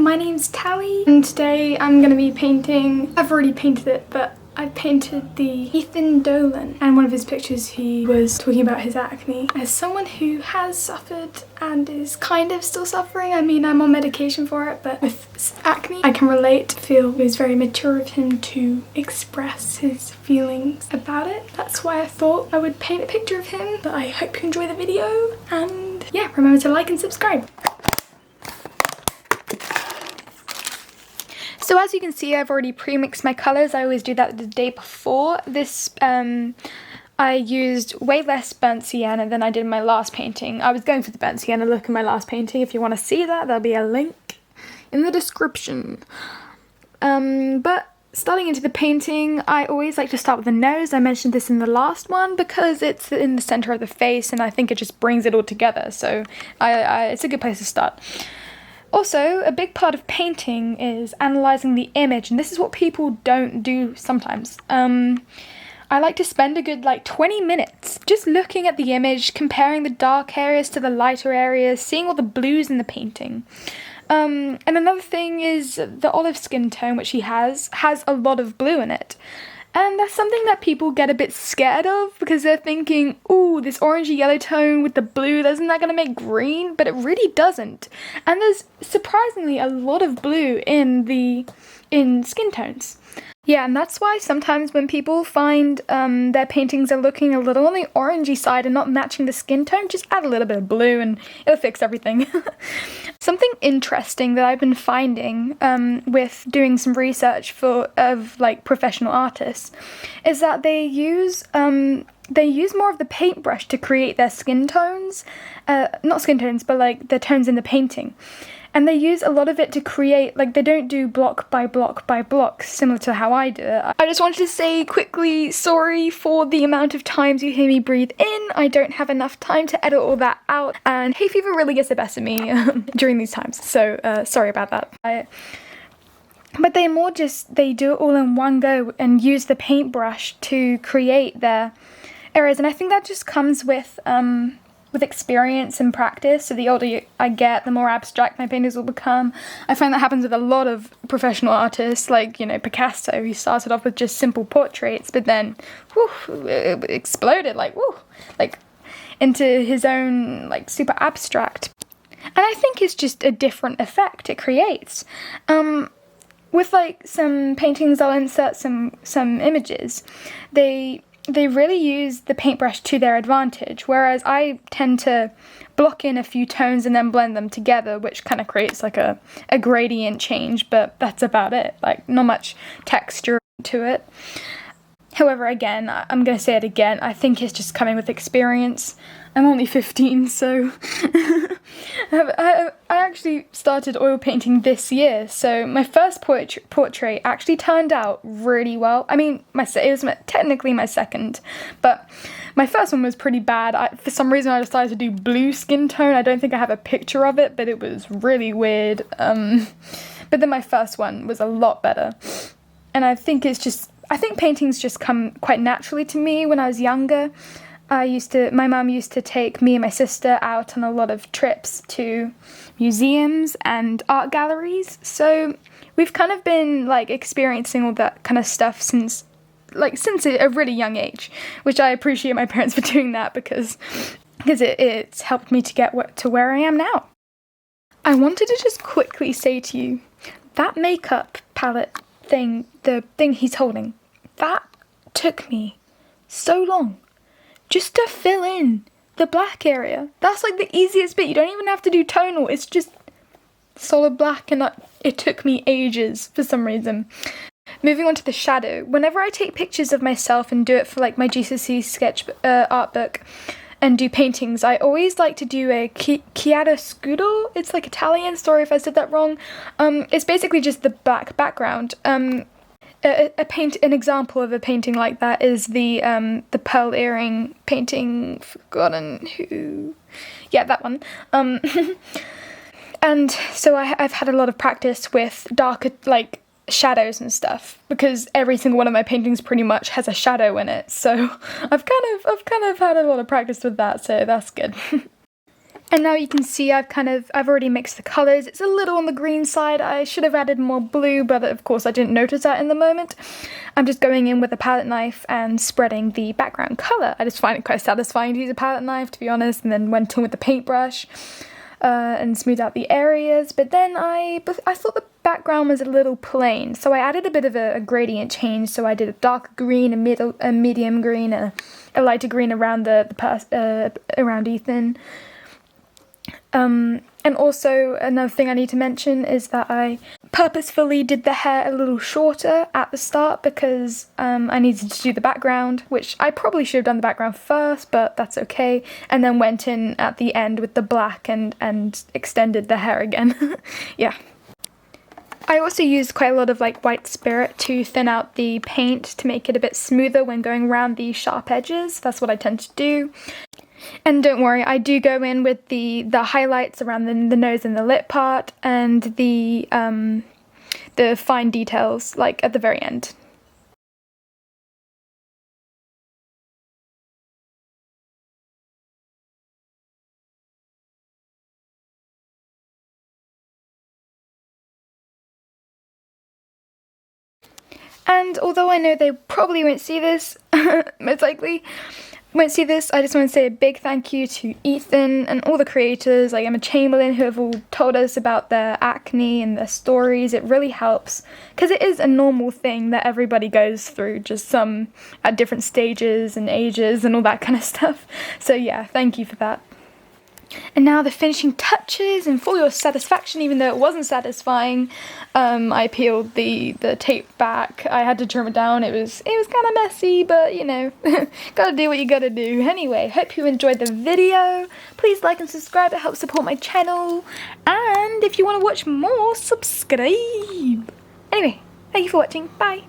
My name's Tali and today I'm going to be painting, I've already painted it, but I painted the Ethan Dolan, and one of his pictures he was talking about his acne. As someone who has suffered and is kind of still suffering, I mean I'm on medication for it, but with acne I can relate, feel it was very mature of him to express his feelings about it. That's why I thought I would paint a picture of him, but I hope you enjoy the video and yeah, remember to like and subscribe. So as you can see, I've already pre-mixed my colours. I always do that the day before. This, I used way less burnt sienna than I did in my last painting. I was going for the burnt sienna look in my last painting. If you want to see that, there'll be a link in the description. But starting into the painting, I always like to start with the nose. I mentioned this in the last one because it's in the centre of the face and I think it just brings it all together. So it's a good place to start. Also, a big part of painting is analysing the image, and this is what people don't do sometimes. I like to spend a good 20 minutes just looking at the image, comparing the dark areas to the lighter areas, seeing all the blues in the painting. And another thing is the olive skin tone, which he has a lot of blue in it. And that's something that people get a bit scared of because they're thinking, ooh, this orangey yellow tone with the blue, isn't that going to make green? But it really doesn't. And there's surprisingly a lot of blue in skin tones. Yeah, and that's why sometimes when people find their paintings are looking a little on the orangey side and not matching the skin tone, just add a little bit of blue and it'll fix everything. Something interesting that I've been finding with doing some research of professional artists is that they use more of the paintbrush to create their skin tones, not skin tones, but the tones in the painting. And they use a lot of it to create, they don't do block by block by block, similar to how I do it. I just wanted to say quickly, sorry for the amount of times you hear me breathe in. I don't have enough time to edit all that out, and hay fever really gets the best of me during these times, so sorry about that. But they do it all in one go and use the paintbrush to create their areas, and I think that just comes with experience and practice. So the older I get, the more abstract my paintings will become. I find that happens with a lot of professional artists, Picasso. He started off with just simple portraits, but then it exploded into his own super abstract. And I think it's just a different effect it creates. With some paintings, I'll insert some images. They really use the paintbrush to their advantage, whereas I tend to block in a few tones and then blend them together, which kind of creates a gradient change, but that's about it. Not much texture to it. However, again, I'm going to say it again, I think it's just coming with experience. I'm only 15, so I actually started oil painting this year, so my first portrait actually turned out really well. I mean, it was technically my second, but my first one was pretty bad. For some reason I decided to do blue skin tone. I don't think I have a picture of it, but it was really weird. But then my first one was a lot better, and I think paintings just come quite naturally to me. When I was younger, my mum used to take me and my sister out on a lot of trips to museums and art galleries. So we've kind of been experiencing all that kind of stuff since a really young age, which I appreciate my parents for doing that because it's helped me to get to where I am now. I wanted to just quickly say to you, that makeup palette thing, the thing he's holding, that took me so long. Just to fill in the black area. That's the easiest bit. You don't even have to do tonal. It's just solid black, and it took me ages for some reason. Moving on to the shadow. Whenever I take pictures of myself and do it for my GCSE sketch art book and do paintings, I always like to do a chiaroscuro. It's Italian. Sorry if I said that wrong. It's basically just the black background. An example of a painting like that is the pearl earring painting, forgotten who, yeah, that one. And so I've had a lot of practice with darker shadows and stuff because every single one of my paintings pretty much has a shadow in it. So I've kind of had a lot of practice with that, so that's good. And now you can see I've already mixed the colours. It's a little on the green side. I should have added more blue, but of course I didn't notice that in the moment. I'm just going in with a palette knife and spreading the background colour. I just find it quite satisfying to use a palette knife, to be honest, and then went in with the paintbrush and smoothed out the areas. But then I thought the background was a little plain, so I added a bit of a gradient change. So I did a dark green, a medium green, and a lighter green around around Ethan. And also another thing I need to mention is that I purposefully did the hair a little shorter at the start because I needed to do the background, which I probably should have done the background first, but that's okay, and then went in at the end with the black and extended the hair again. Yeah. I also used quite a lot of like white spirit to thin out the paint to make it a bit smoother when going around the sharp edges. That's what I tend to do. And don't worry, I do go in with the highlights around the nose and the lip part and the fine details, like at the very end. And although I know they probably won't see this, most likely won't see this, I just want to say a big thank you to Ethan and all the creators like Emma Chamberlain who have all told us about their acne and their stories. It really helps because it is a normal thing that everybody goes through, just some at different stages and ages and all that kind of stuff. So yeah, thank you for that. And now the finishing touches, and for your satisfaction, even though it wasn't satisfying, I peeled the tape back. I had to trim it down. It was kind of messy, but you know, gotta do what you gotta do. Anyway, hope you enjoyed the video. Please like and subscribe, it helps support my channel. And if you want to watch more, subscribe. Anyway, thank you for watching. Bye.